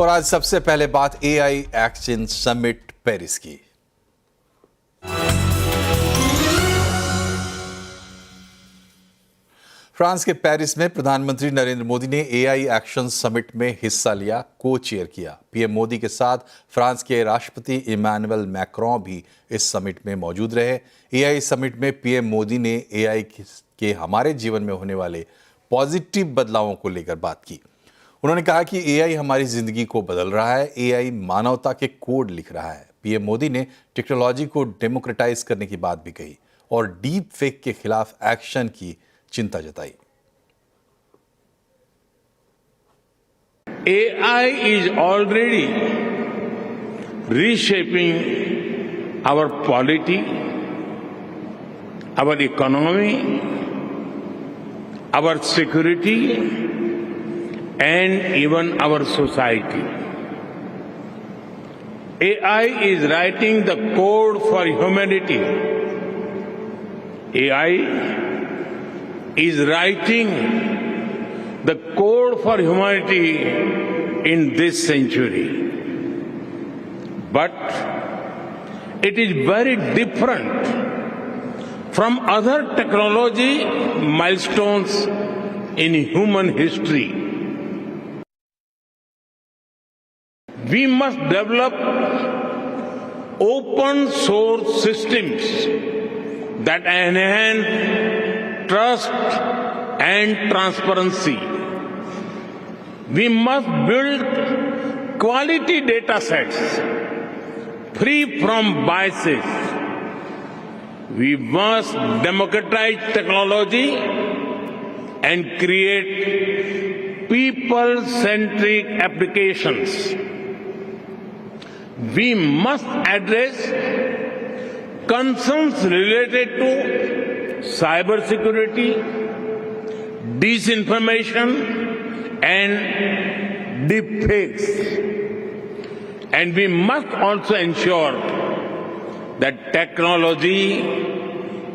और आज सबसे पहले बात एआई एक्शन समिट पेरिस की। फ्रांस के पेरिस में प्रधानमंत्री नरेंद्र मोदी ने एआई एक्शन समिट में हिस्सा लिया, को चेयर किया। पीएम मोदी के साथ फ्रांस के राष्ट्रपति इमैनुअल मैक्रों भी इस समिट में मौजूद रहे। एआई समिट में पीएम मोदी ने एआई के हमारे जीवन में होने वाले पॉजिटिव बदलावों को लेकर बात की। उन्होंने कहा कि एआई हमारी जिंदगी को बदल रहा है, एआई मानवता के कोड लिख रहा है। पीएम मोदी ने टेक्नोलॉजी को डेमोक्रेटाइज करने की बात भी कही और डीप फेक के खिलाफ एक्शन की चिंता जताई। AI is already reshaping our polity, our economy, our security, and even our society. AI is writing the code for humanity. AI is writing the code for humanity in this century. But it is very different from other technology milestones in human history. We must develop open source systems that enhance trust and transparency. We must build quality data sets free from biases. We must democratize technology and create people-centric applications. We must address concerns related to cybersecurity, disinformation, and deepfakes. And we must also ensure that technology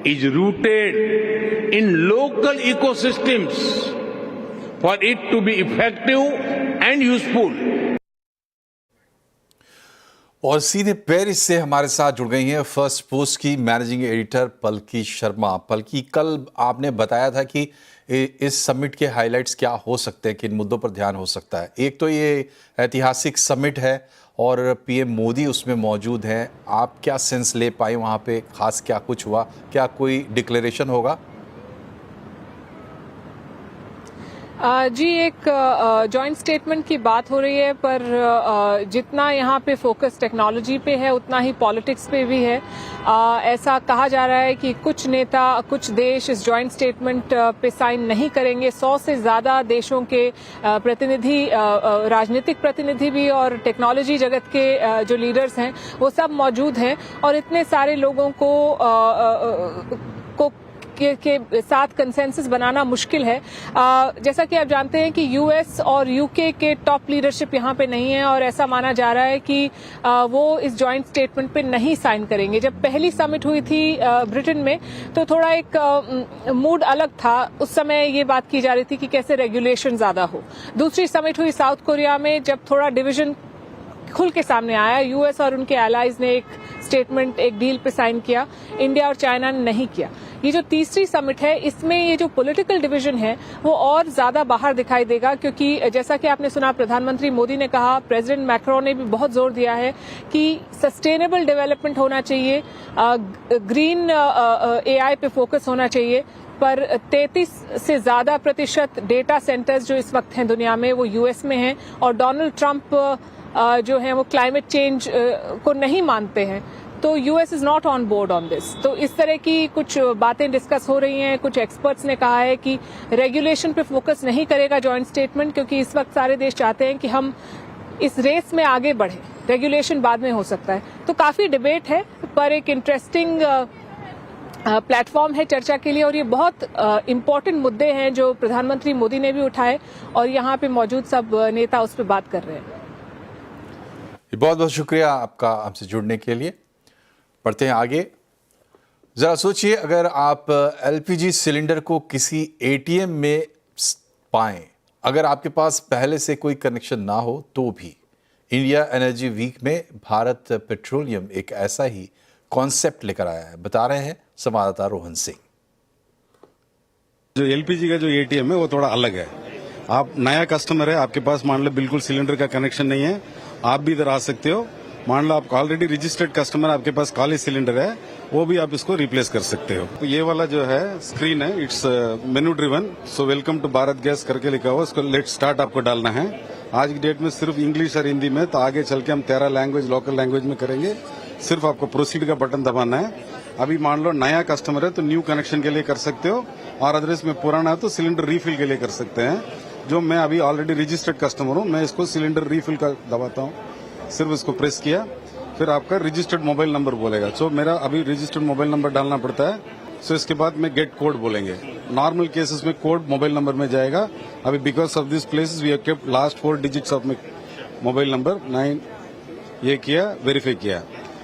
is rooted in local ecosystems for it to be effective and useful. और सीधे Paris से हमारे साथ जुड़ गई हैं first post की managing editor पलकी शर्मा। पलकी, कल आपने बताया था कि इस समिट के हाइलाइट्स क्या हो सकते हैं, किन मुद्दों पर ध्यान हो सकता है। एक तो ये ऐतिहासिक समिट है और पीएम मोदी उसमें मौजूद हैं। आप क्या सेंस ले पाए वहाँ पे, खास क्या कुछ हुआ, क्या कोई डिक्लेरेशन होगा? जी, एक जॉइंट स्टेटमेंट की बात हो रही है, पर जितना यहाँ पे फोकस टेक्नोलॉजी पे है उतना ही पॉलिटिक्स पे भी है। ऐसा कहा जा रहा है कि कुछ नेता, कुछ देश इस जॉइंट स्टेटमेंट पे साइन नहीं करेंगे। 100 से ज़्यादा देशों के प्रतिनिधि, राजनीतिक प्रतिनिधि भी और टेक्नोलॉजी जगत के जो लीडर्स हैं वो सब मौजूद हैं और इतने सारे लोगों को के साथ कंसेंसस बनाना मुश्किल है। जैसा कि आप जानते हैं कि यूएस और यूके के टॉप लीडरशिप यहाँ पे नहीं है और ऐसा माना जा रहा है कि वो इस जॉइंट स्टेटमेंट पे नहीं साइन करेंगे। जब पहली समिट हुई थी ब्रिटेन में तो थोड़ा एक मूड अलग था। उस समय ये बात की जा रही थी कि कैसे रेगुलेशन ज्यादा हो। दूसरी समिट हुई साउथ कोरिया में, जब थोड़ा डिवीजन खुल के सामने आया। यूएस और उनके एलाइज ने एक स्टेटमेंट, एक डील पे साइन किया, इंडिया और चाइना ने नहीं किया। ये जो तीसरी समिट है इसमें ये जो पॉलिटिकल डिवीजन है वो और ज्यादा बाहर दिखाई देगा, क्योंकि जैसा कि आपने सुना प्रधानमंत्री मोदी ने कहा, प्रेसिडेंट मैक्रों ने भी बहुत जोर दिया है कि सस्टेनेबल डेवलपमेंट होना चाहिए, ग्रीन एआई पे फोकस होना चाहिए। पर 33 से ज्यादा प्रतिशत डेटा सेंटर्स जो इस वक्त हैं दुनिया में वो यूएस में हैं और डोनाल्ड ट्रंप जो है वो क्लाइमेट चेंज को नहीं मानते हैं। तो US is not on board on this. तो इस तरह की कुछ बातें डिस्कस हो रही हैं। कुछ एक्सपर्ट्स ने कहा है कि रेगुलेशन पे फोकस नहीं करेगा जॉइंट स्टेटमेंट, क्योंकि इस वक्त सारे देश चाहते हैं कि हम इस रेस में आगे बढ़े, रेगुलेशन बाद में हो सकता है। तो काफी डिबेट है, पर एक इंटरेस्टिंग प्लेटफॉर्म है चर्चा के लिए और ये बहुत इम्पोर्टेंट मुद्दे हैं जो प्रधानमंत्री मोदी ने भी उठाए और यहाँ पे मौजूद सब नेता उस पर बात कर रहे हैं। बहुत बहुत शुक्रिया आपका हमसे जुड़ने के लिए। बढ़ते हैं आगे। जरा सोचिए, अगर आप एलपीजी सिलेंडर को किसी एटीएम में पाएं, अगर आपके पास पहले से कोई कनेक्शन ना हो तो भी, इंडिया एनर्जी वीक में भारत पेट्रोलियम एक ऐसा ही कॉन्सेप्ट लेकर आया है, बता रहे हैं संवाददाता रोहन सिंह। जो एलपीजी का जो एटीएम है वो थोड़ा अलग है। आप नया कस्टमर है, आपके पास मान लो बिल्कुल सिलेंडर का कनेक्शन नहीं है, आप भी इधर आ सकते हो। मान लो आप ऑलरेडी रजिस्टर्ड कस्टमर, आपके पास खाली सिलेंडर है, वो भी आप इसको रिप्लेस कर सकते हो। तो ये वाला जो है स्क्रीन है, it's menu driven. So welcome to Bharat gas करके लिखा हुआ, उसको लेट स्टार्ट आपको डालना है। आज की डेट में सिर्फ इंग्लिश और हिंदी में, तो आगे चल के हम 13 लैंग्वेज लोकल लैंग्वेज में करेंगे। सिर्फ आपको प्रोसीड का बटन दबाना है। अभी मान लो नया कस्टमर है तो न्यू कनेक्शन के लिए कर सकते हो, और अदरवाइज में पुराना है तो सिलेंडर रीफिल के लिए कर सकते हैं। जो मैं अभी ऑलरेडी रजिस्टर्ड कस्टमर हूं, मैं इसको सिलेंडर रीफिल का दबाता हूं, सिर्फ इसको प्रेस किया, फिर आपका रजिस्टर्ड मोबाइल नंबर बोलेगा। सो मेरा अभी रजिस्टर्ड मोबाइल नंबर डालना पड़ता है। सो इसके बाद में गेट कोड बोलेंगे। नॉर्मल केसेस में कोड मोबाइल नंबर में जाएगा। अभी because of this places we have kept last 4 digits of mobile number 9, ये किया, वेरीफाई किया।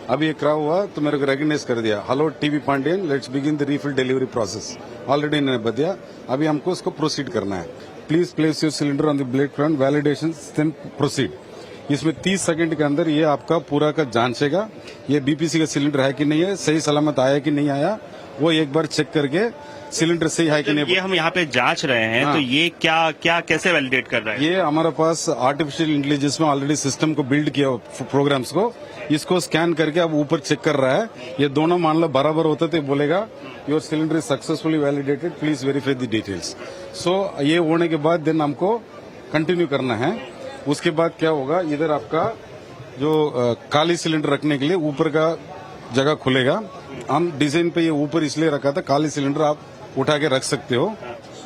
अभी ये क्रॉप हुआ तो मेरे को रिकॉग्नाइज कर दिया, hello TV Pandian, let's begin the refill delivery process. Already इन्होंने बता, अभी हमको इसको प्रोसीड करना है। Please place your cylinder on the blade front, validation then proceed. इसमें 30 सेकंड के अंदर ये आपका पूरा का जांचेगा, ये बीपीसी का सिलेंडर है कि नहीं है, सही सलामत आया कि नहीं आया, वो एक बार चेक करके सिलेंडर सही है कि नहीं। ये हम यहाँ पे जांच रहे हैं, तो ये क्या कैसे वैलिडेट कर रहा है? ये हमारे पास आर्टिफिशियल इंटेलिजेंस में ऑलरेडी सिस्टम को बिल्ड किया प्रोग्राम्स को, इसको स्कैन करके अब ऊपर चेक कर रहा है। ये दोनों मान लो बराबर होते तो बोलेगा your cylinder is successfully validated, please verify the details. So ये होने के बाद देन हमको कंटिन्यू करना है। उसके बाद क्या होगा, इधर आपका जो खाली सिलेंडर रखने के लिए ऊपर का जगह खुलेगा। हम डिजाइन पे ये ऊपर इसलिए रखा था, खाली सिलेंडर आप उठा के रख सकते हो।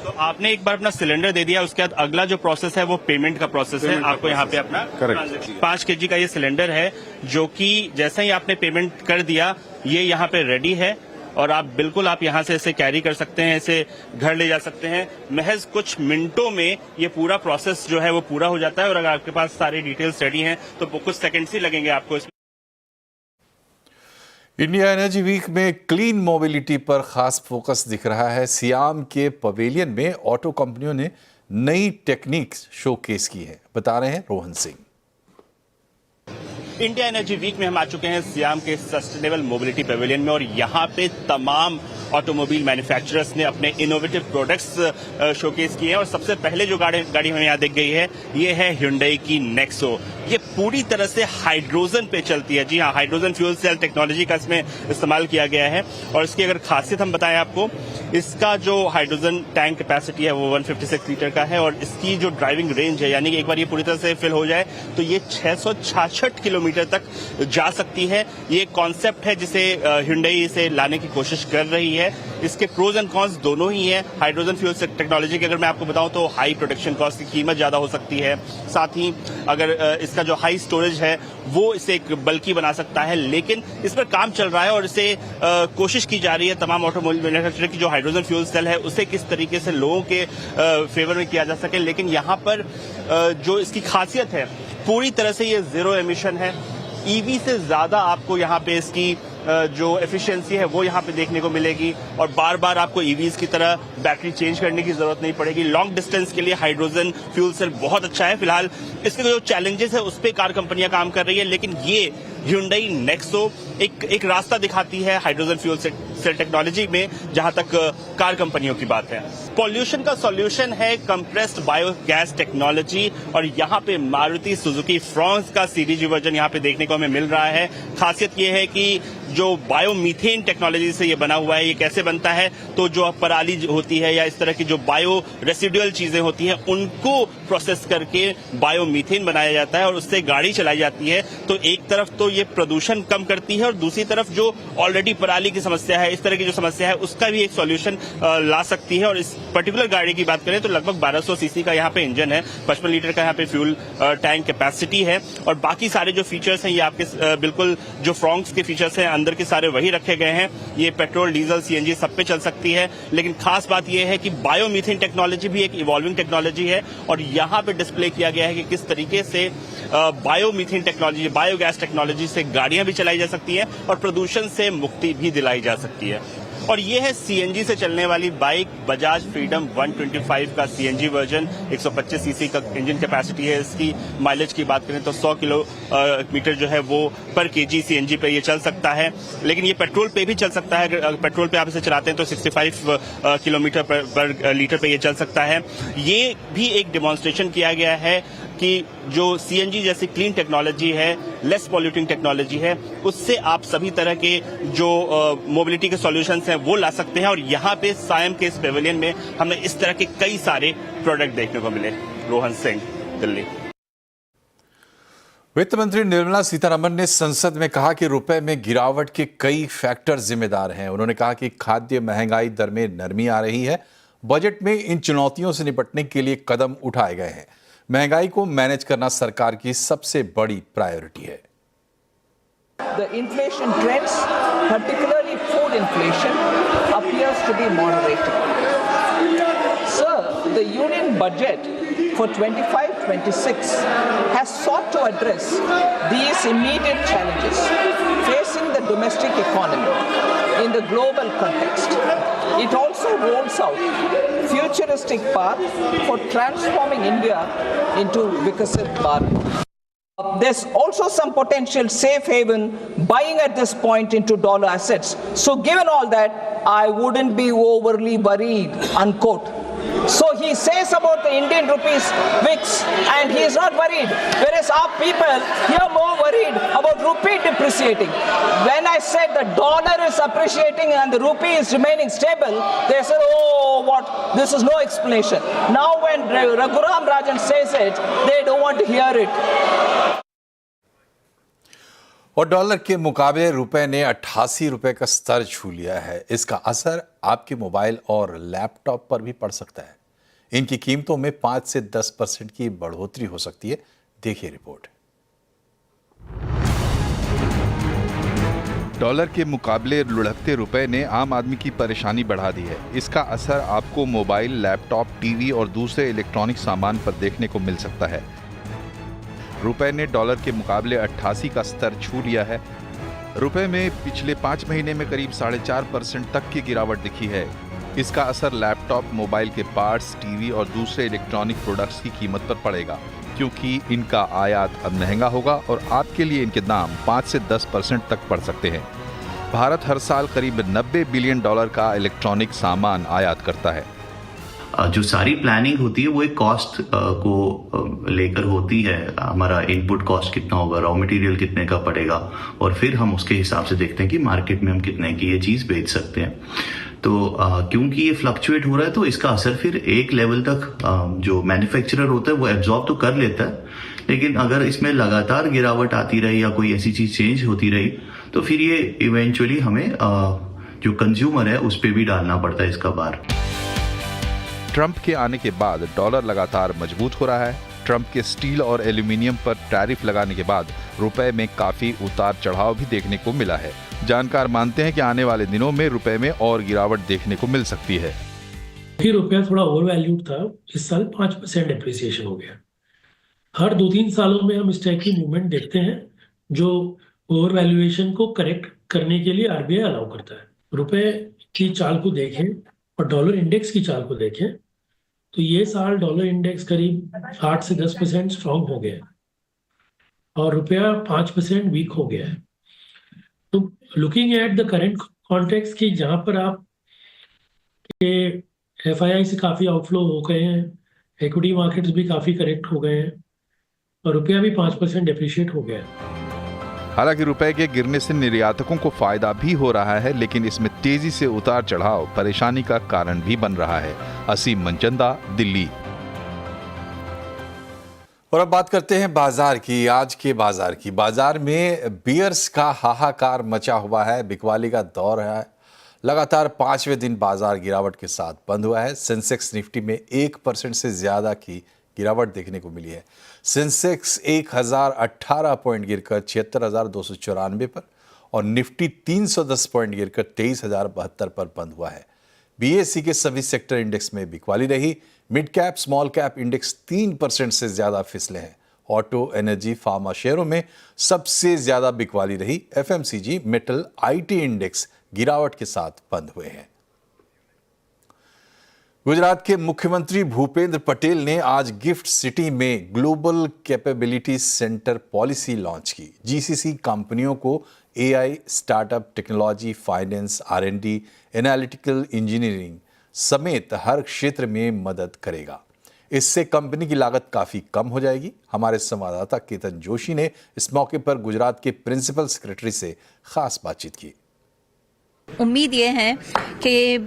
तो आपने एक बार अपना सिलेंडर दे दिया, उसके बाद अगला जो प्रोसेस है वो पेमेंट का प्रोसेस है। आपको यहाँ पे अपना करेक्ट 5 kg का ये सिलेंडर है, जो कि जैसे ही आपने पेमेंट कर दिया ये यहाँ पे रेडी है, और आप बिल्कुल आप यहाँ से इसे कैरी कर सकते हैं, इसे घर ले जा सकते हैं। महज कुछ मिनटों में ये पूरा प्रोसेस जो है वो पूरा हो जाता है, और अगर आपके पास सारी डिटेल्स रेडी हैं तो कुछ सेकंड्स ही लगेंगे आपको इसमें। इंडिया एनर्जी वीक में क्लीन मोबिलिटी पर खास फोकस दिख रहा है। सियाम के पवेलियन में ऑटो कंपनियों ने नई टेक्निक्स शोकेस की है, बता रहे हैं Rohan Singh. India energy week में हम आ चुके हैं सियाम के सस्टेनेबल मोबिलिटी पवेलियन में, और यहाँ पे तमाम ऑटोमोबाइल मैन्युफैक्चरर्स ने अपने इनोवेटिव प्रोडक्ट्स शोकेस किए हैं। और सबसे पहले जो गाड़ी हमें यहाँ दिख गई है, ये है Hyundai की नेक्सो। ये पूरी तरह से हाइड्रोजन पे चलती है। जी हाँ, हाइड्रोजन फ्यूल सेल टेक्नोलॉजी का इसमें इस्तेमाल किया गया है। और इसकी अगर खासियत हम बताएं आपको, इसका जो हाइड्रोजन टैंक कैपेसिटी है वो 156 लीटर का है, और इसकी जो ड्राइविंग रेंज है, यानी कि एक बार ये पूरी तरह से फिल हो जाए तो ये 666 किलोमीटर तक जा सकती है। ये कॉन्सेप्ट है जिसे Hyundai इसे लाने की कोशिश कर रही है। इसके प्रोज एंड कॉन्स दोनों ही हैं। हाइड्रोजन फ्यूल टेक्नोलॉजी की अगर मैं आपको बताऊं तो हाई प्रोडक्शन कॉस्ट की कीमत ज्यादा हो सकती है, साथ ही अगर इसका जो हाई स्टोरेज है वो इसे एक बल्कि बना सकता है। लेकिन इस पर काम चल रहा है और इसे कोशिश की जा रही है तमाम ऑटोमोबाइल मैन्युफैक्चरर की जो हाइड्रोजन फ्यूल सेल है उसे किस तरीके से लोगों के फेवर में किया जा सके। लेकिन यहाँ पर जो इसकी खासियत है, पूरी तरह से ये जीरो एमिशन है। ईवी से ज्यादा आपको यहाँ पे इसकी जो एफिशिएंसी है वो यहाँ पे देखने को मिलेगी, और बार बार आपको ईवीज की तरह बैटरी चेंज करने की जरूरत नहीं पड़ेगी। लॉन्ग डिस्टेंस के लिए हाइड्रोजन फ्यूल सेल बहुत अच्छा है। फिलहाल इसके जो चैलेंजेस है उस पे कार कंपनियां काम कर रही है, लेकिन ये Hyundai नेक्सो एक रास्ता दिखाती है हाइड्रोजन फ्यूल सेल टेक्नोलॉजी में, जहां तक कार कंपनियों की बात है। पॉल्यूशन का सॉल्यूशन है कंप्रेस्ड बायोगैस टेक्नोलॉजी, और यहाँ पे मारुति सुजुकी फ्रॉन्स का सीरीज वर्जन यहाँ पे देखने को हमें मिल रहा है। खासियत ये है कि जो बायोमीथेन टेक्नोलॉजी से ये बना हुआ है। ये कैसे बनता है, तो जो पराली होती है या इस तरह की जो बायो रेसिडुअल चीजें होती हैं उनको प्रोसेस करके बायोमीथेन बनाया जाता है और उससे गाड़ी चलाई जाती है। तो एक तरफ तो ये प्रदूषण कम करती है, और दूसरी तरफ जो ऑलरेडी पराली की समस्या है, इस तरह की जो समस्या है, उसका भी एक सॉल्यूशन ला सकती है। और इस पर्टिकुलर गाड़ी की बात करें तो लगभग 1200 सीसी का यहाँ पे इंजन है, 55 लीटर का यहाँ पे फ्यूल टैंक कैपेसिटी है, और बाकी सारे जो फीचर्स हैं ये आपके बिल्कुल जो फ्रॉन्क्स के फीचर्स हैं अंदर के सारे वही रखे गए हैं। ये पेट्रोल, डीजल, सीएनजी सब पे चल सकती है। लेकिन खास बात यह है कि बायोमीथेन टेक्नोलॉजी भी एक इवॉल्विंग टेक्नोलॉजी है, और यहाँ पे डिस्प्ले किया गया है कि किस तरीके से बायोमीथेन टेक्नोलॉजी, बायोगैस टेक्नोलॉजी से गाड़ियां भी चलाई जा सकती हैं और प्रदूषण से मुक्ति भी दिलाई जा सकती है। और ये है सीएनजी से चलने वाली बाइक बजाज फ्रीडम 125 का सीएनजी वर्जन। 125 सीसी का इंजन कैपेसिटी है इसकी। माइलेज की बात करें तो 100 किलोमीटर जो है वो पर केजी सीएनजी पे ये चल सकता है, लेकिन ये पेट्रोल पे भी चल सकता है। अगर पेट्रोल पे आप इसे चलाते हैं तो 65 किलोमीटर पर लीटर पे ये चल सकता है। ये भी एक डेमोन्स्ट्रेशन किया गया है कि जो सीएनजी जैसी क्लीन टेक्नोलॉजी है, लेस पॉल्यूटिंग टेक्नोलॉजी है, उससे आप सभी तरह के जो मोबिलिटी के सॉल्यूशंस हैं वो ला सकते हैं। और यहाँ पे सायम के इस पेविलियन में हमें इस तरह के कई सारे प्रोडक्ट देखने को मिले। रोहन सिंह, दिल्ली। वित्त मंत्री निर्मला सीतारमण ने संसद में कहा कि रुपए में गिरावट के कई फैक्टर जिम्मेदार हैं। उन्होंने कहा कि खाद्य महंगाई दर में नरमी आ रही है। बजट में इन चुनौतियों से निपटने के लिए कदम उठाए गए हैं। महंगाई को मैनेज करना सरकार की सबसे बड़ी प्रायोरिटी है। The inflation trends, particularly food inflation, appears to be moderating. Sir, the union budget for 25-26 has sought to address these immediate challenges facing the domestic economy in the global context. It also rolls out futuristic path for transforming India into Vikasit Bharat. There's also some potential safe haven buying at this point into dollar assets. So given all that, I wouldn't be overly worried, unquote. So he says about the Indian rupees VIX and he is not worried. Whereas our people here more worried about rupee depreciating. When I said the dollar is appreciating and the rupee is remaining stable, they said, oh, what? This is no explanation. Now when Raghuram Rajan says it, they don't want to hear it. और dollar के मुकाबले रुपए ने 88 रुपए का स्तर छू लिया है। इसका असर आपके मोबाइल और लैपटॉप पर भी पड़ सकता है। इनकी कीमतों में 5 से 10% की बढ़ोतरी हो सकती है। देखिए रिपोर्ट। डॉलर के मुकाबले लुढ़कते रुपए ने आम आदमी की परेशानी बढ़ा दी है। इसका असर आपको मोबाइल, लैपटॉप, टीवी और दूसरे इलेक्ट्रॉनिक सामान पर देखने को मिल सकता है। रुपए ने डॉलर के मुकाबले 88 का स्तर छू लिया है। रुपए में पिछले 5 महीने में करीब 4.5% तक की गिरावट दिखी है। इसका असर लैपटॉप, मोबाइल के पार्ट्स, टीवी और दूसरे इलेक्ट्रॉनिक प्रोडक्ट्स की कीमत पर पड़ेगा, क्योंकि इनका आयात अब महंगा होगा और आपके लिए इनके दाम 5 से 10% तक बढ़ सकते हैं। भारत हर साल करीब $90 बिलियन का इलेक्ट्रॉनिक सामान आयात करता है। जो सारी प्लानिंग होती है वो एक कॉस्ट को लेकर होती है। हमारा इनपुट कॉस्ट कितना होगा, रॉ मटेरियल कितने का पड़ेगा, और फिर हम उसके हिसाब से देखते हैं कि मार्केट में हम कितने की ये चीज बेच सकते हैं। तो क्योंकि ये फ्लक्चुएट हो रहा है तो इसका असर फिर एक लेवल तक जो मैन्युफैक्चरर होता है वो एब्जॉर्ब तो कर लेता है, लेकिन अगर इसमें लगातार गिरावट आती रही या कोई ऐसी चीज चेंज होती रही तो फिर ये इवेंचुअली हमें जो कंज्यूमर है उस पर भी डालना पड़ता है इसका भार। ट्रंप के आने के बाद डॉलर लगातार मजबूत हो रहा है। ट्रंप के स्टील और एल्यूमिनियम पर टैरिफ लगाने के बाद रुपए में काफी उतार चढ़ाव भी देखने को मिला है। जानकार मानते हैं कि आने वाले दिनों में रुपए में और गिरावट देखने को मिल सकती है। रुपया थोड़ा ओवर वैल्यूड था, इस साल 5% एप्रिसिएशन हो गया। हर 2-3 सालों में हम इस टाइप की मूवमेंट देखते हैं जो ओवर वैल्यूएशन को करेक्ट करने के लिए आरबीआई अलाउ करता है। रुपए की चाल को देखें और डॉलर इंडेक्स की चाल को देखें तो ये साल डॉलर इंडेक्स करीब 8 से 10% स्ट्रांग हो गया और रुपया 5% वीक हो गया है। तो looking at the current context की जहां पर आप के एफआईआई से काफी आउटफ्लो हो गए हैं, इक्विटी मार्केट्स भी काफी करेक्ट हो गए हैं और रुपया भी 5% डेप्रिशिएट हो गया है। हालांकि रुपए के गिरने से निर्यातकों को फायदा भी हो रहा है, लेकिन इसमें तेजी से उतार चढ़ाव परेशानी का कारण भी बन रहा है। असीम मनचंदा, दिल्ली। और अब बात करते हैं बाजार की। आज के बाजार की। बाजार में बियर्स का हाहाकार मचा हुआ है। बिकवाली का दौर है। लगातार 5वें दिन बाजार गिरावट के साथ बंद हुआ है। सेंसेक्स निफ्टी में 1% से ज्यादा की गिरावट देखने को मिली है। सेंसेक्स 1018 पॉइंट गिरकर 76,294 पर और निफ्टी 310 पॉइंट गिरकर 23,072 पर बंद हुआ है। बीएसई के सभी सेक्टर इंडेक्स में बिकवाली रही। Mid cap, small cap index 3% से ज्यादा फिसले हैं। ऑटो, एनर्जी, फार्मा शेयरों में सबसे ज्यादा बिकवाली रही। एफएमसीजी, मेटल, आईटी इंडेक्स गिरावट के साथ बंद हुए हैं। गुजरात के मुख्यमंत्री भूपेंद्र पटेल ने आज गिफ्ट सिटी में global capability centre policy launch की। जीसीसी कंपनियों को AI, startup, technology, finance, R&D, analytical engineering समेत हर क्षेत्र में मदद करेगा। इससे कंपनी की लागत काफी कम हो जाएगी। हमारे संवाददाता केतन जोशी ने इस मौके पर गुजरात के प्रिंसिपल सेक्रेटरी से खास बातचीत की। उम्मीद ये है कि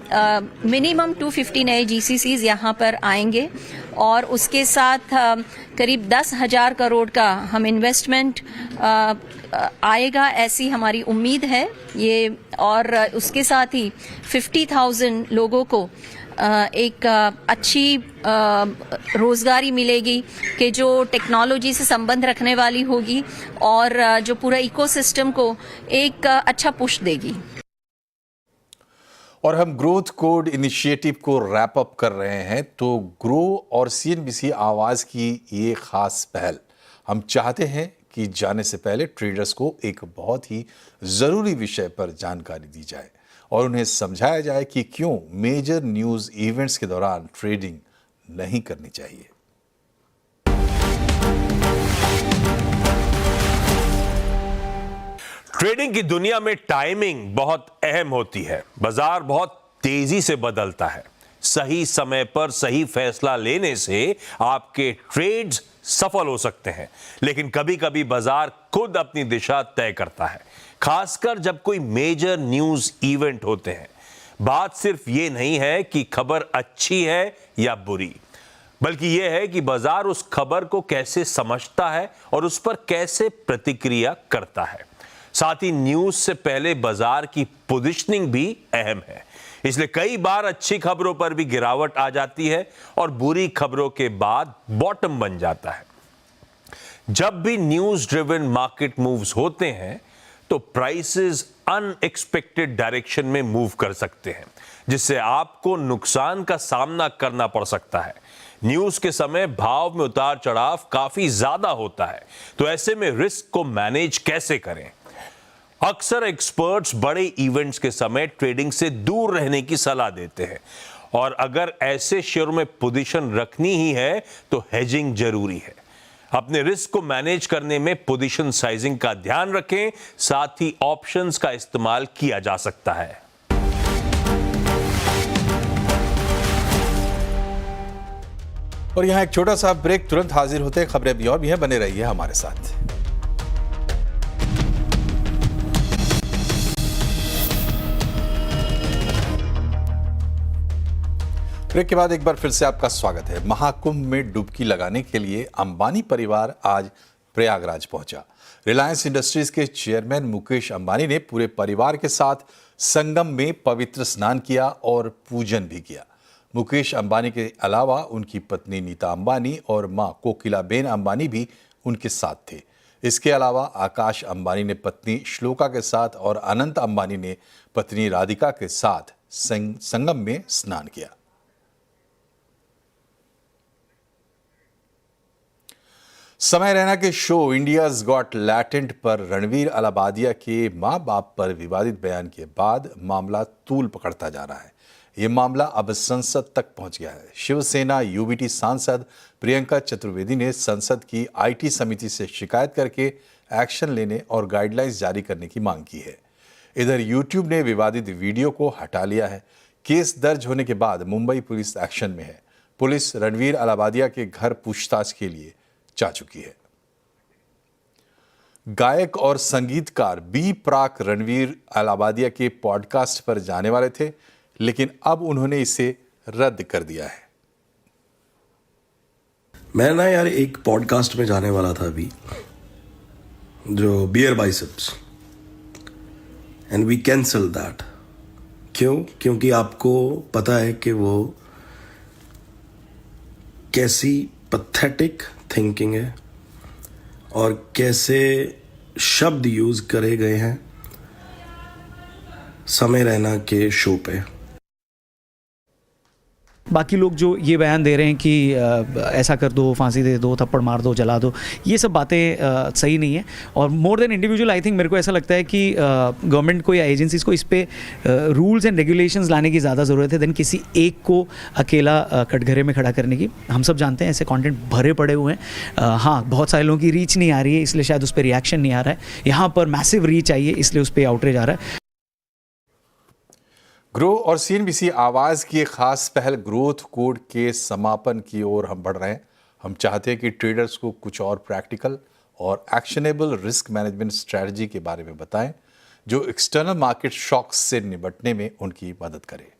मिनिमम 250 नए जीसीसीज यहाँ पर आएंगे और उसके साथ करीब 10,000 करोड़ का हम इन्वेस्टमेंट आएगा, ऐसी हमारी उम्मीद है ये। और उसके साथ ही 50,000 लोगों को एक अच्छी रोजगारी मिलेगी कि जो टेक्नोलॉजी से संबंध रखने वाली होगी और जो पूरा इकोसिस्टम को एक अच्छा पुश देगी। और हम ग्रोथ कोड इनिशिएटिव को रैप अप कर रहे हैं, तो ग्रो और सीएनबीसी आवाज की ये खास पहल हम चाहते हैं कि जाने से पहले ट्रेडर्स को एक बहुत ही जरूरी विषय पर जानकारी दी जाए और उन्हें समझाया जाए कि क्यों मेजर न्यूज इवेंट्स के दौरान ट्रेडिंग नहीं करनी चाहिए। ट्रेडिंग की दुनिया में टाइमिंग बहुत अहम होती है। बाजार बहुत तेजी से बदलता है। सही समय पर सही फैसला लेने से आपके ट्रेड्स सफल हो सकते हैं, लेकिन कभी कभी बाजार खुद अपनी दिशा तय करता है, खासकर जब कोई मेजर न्यूज इवेंट होते हैं। बात सिर्फ ये नहीं है कि खबर अच्छी है या बुरी, बल्कि यह है कि बाजार उस खबर को कैसे समझता है और उस पर कैसे प्रतिक्रिया करता है। साथ ही न्यूज से पहले बाजार की पोजीशनिंग भी अहम है। इसलिए कई बार अच्छी खबरों पर भी गिरावट आ जाती है और बुरी खबरों के बाद बॉटम बन जाता है। जब भी न्यूज ड्रिवन मार्केट मूव्स होते हैं तो प्राइसेस अनएक्सपेक्टेड डायरेक्शन में मूव कर सकते हैं, जिससे आपको नुकसान का सामना करना पड़ सकता है। न्यूज के समय भाव में उतार चढ़ाव काफी ज्यादा होता है, तो ऐसे में रिस्क को मैनेज कैसे करें? अक्सर एक्सपर्ट्स बड़े इवेंट्स के समय ट्रेडिंग से दूर रहने की सलाह देते हैं, और अगर ऐसे शेयरों में पोजीशन रखनी ही है तो हेजिंग जरूरी है। अपने रिस्क को मैनेज करने में पोजीशन साइजिंग का ध्यान रखें, साथ ही ऑप्शंस का इस्तेमाल किया जा सकता है। और यहाँ एक छोटा सा ब्रेक, तुरंत हाजिर होते हैं। खबरें भी और भी हैं, बने रहिए हमारे साथ। ब्रेक के बाद एक बार फिर से आपका स्वागत है। महाकुंभ में डुबकी लगाने के लिए अंबानी परिवार आज प्रयागराज पहुंचा। रिलायंस इंडस्ट्रीज के चेयरमैन मुकेश अंबानी ने पूरे परिवार के साथ संगम में पवित्र स्नान किया और पूजन भी किया। मुकेश अंबानी के अलावा उनकी पत्नी नीता अंबानी और मां कोकिलाबेन अंबानी भी उनके साथ थे। इसके अलावा आकाश अंबानी ने पत्नी श्लोका के साथ और अनंत अंबानी ने पत्नी राधिका के साथ संगम में स्नान किया। समय रैना के शो इंडियाज गॉट लैटेंट पर रणवीर अलाबादिया के मां बाप पर विवादित बयान के बाद मामला तूल पकड़ता जा रहा है। ये मामला अब संसद तक पहुंच गया है। शिवसेना यूबीटी सांसद प्रियंका चतुर्वेदी ने संसद की आईटी समिति से शिकायत करके एक्शन लेने और गाइडलाइंस जारी करने की मांग की है। इधर यूट्यूब ने विवादित वीडियो को हटा लिया है। केस दर्ज होने के बाद मुंबई पुलिस एक्शन में है। पुलिस रणवीर अलाबादिया के घर पूछताछ के लिए जा चुकी है। गायक और संगीतकार बी प्राक रणवीर अलाबादिया के पॉडकास्ट पर जाने वाले थे, लेकिन अब उन्होंने इसे रद्द कर दिया है। मैं ना यार एक पॉडकास्ट में जाने वाला था अभी, जो bear biceps, and we cancel that. क्यों? क्योंकि आपको पता है कि वो कैसी पैथेटिक थिंकिंग है और कैसे शब्द यूज करे गए हैं समय रैना के शो पे। बाकी लोग जो ये बयान दे रहे हैं कि ऐसा कर दो, फांसी दे दो, थप्पड़ मार दो, जला दो, ये सब बातें सही नहीं है। और more than individual I think मेरे को ऐसा लगता है कि गवर्नमेंट को या एजेंसीज को इस पे रूल्स एंड रेगुलेशंस लाने की ज़्यादा ज़रूरत है देन किसी एक को अकेला कटघरे में खड़ा करने की। हम सब जानते हैं ऐसे कंटेंट भरे पड़े हुए हैं। हाँ, बहुत सारे लोगों की रीच नहीं आ रही है, इसलिए शायद उस पर रिएक्शन नहीं आ रहा है। यहाँ पर मैसिव रीच आई है, इसलिए उस पर आउटरीच आ रहा है। ग्रो और सीएनबीसी आवाज़ की एक खास पहल ग्रोथ कोड के समापन की ओर हम बढ़ रहे हैं। हम चाहते हैं कि ट्रेडर्स को कुछ और प्रैक्टिकल और एक्शनेबल रिस्क मैनेजमेंट स्ट्रैटेजी के बारे में बताएं जो एक्सटर्नल मार्केट शॉक्स से निपटने में उनकी मदद करे।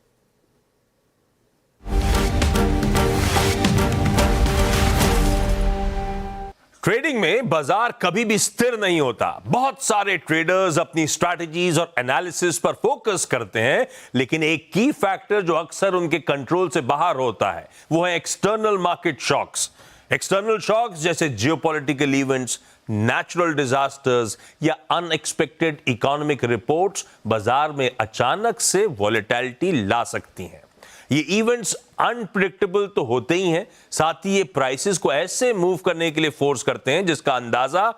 ट्रेडिंग में बाजार कभी भी स्थिर नहीं होता। बहुत सारे ट्रेडर्स अपनी स्ट्रैटेजीज और एनालिसिस पर फोकस करते हैं, लेकिन एक की फैक्टर जो अक्सर उनके कंट्रोल से बाहर होता है वो है external market shocks. External shocks जैसे जियोपॉलिटिकल इवेंट्स, नेचुरल डिजास्टर्स या अनएक्सपेक्टेड इकोनॉमिक रिपोर्ट्स बाजार में अचानक से वॉलेटिलिटी ला सकती हैं। ये इवेंट्स अनप्रेडिक्टेबल तो होते ही हैं, साथ ही ये प्राइसेस को ऐसे मूव करने के लिए फोर्स करते हैं जिसका अंदाजा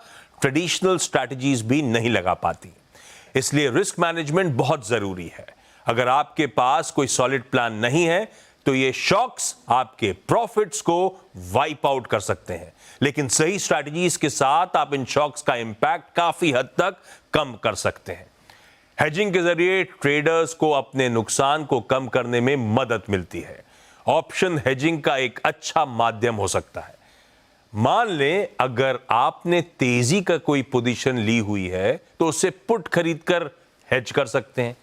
ट्रेडिशनल स्ट्रैटेजीज भी नहीं लगा पाती। इसलिए रिस्क मैनेजमेंट बहुत जरूरी है। अगर आपके पास कोई सॉलिड प्लान नहीं है तो ये शॉक्स आपके प्रॉफिट्स को वाइप आउट कर सकते हैं, लेकिन सही स्ट्रैटेजीज के साथ आप इन शॉक्स का इंपैक्ट काफी हद तक कम कर सकते हैं। हेजिंग के जरिए ट्रेडर्स को अपने नुकसान को कम करने में मदद मिलती है। ऑप्शन हेजिंग का एक अच्छा माध्यम हो सकता है। मान लें अगर आपने तेजी का कोई पोजीशन ली हुई है तो उसे पुट खरीदकर हेज कर सकते हैं।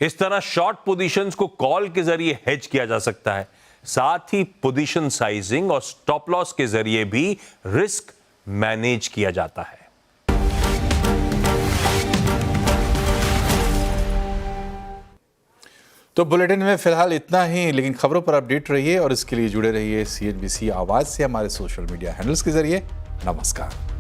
इस तरह शॉर्ट पोजीशंस को कॉल के जरिए हेज किया जा सकता है। साथ ही पोजीशन साइजिंग और स्टॉप लॉस के जरिए भी रिस्क मैनेज किया जाता है। तो बुलेटिन में फिलहाल इतना ही, लेकिन खबरों पर अपडेट रहिए और इसके लिए जुड़े रहिए सीएनबीसी आवाज़ से हमारे सोशल मीडिया हैंडल्स के जरिए। नमस्कार।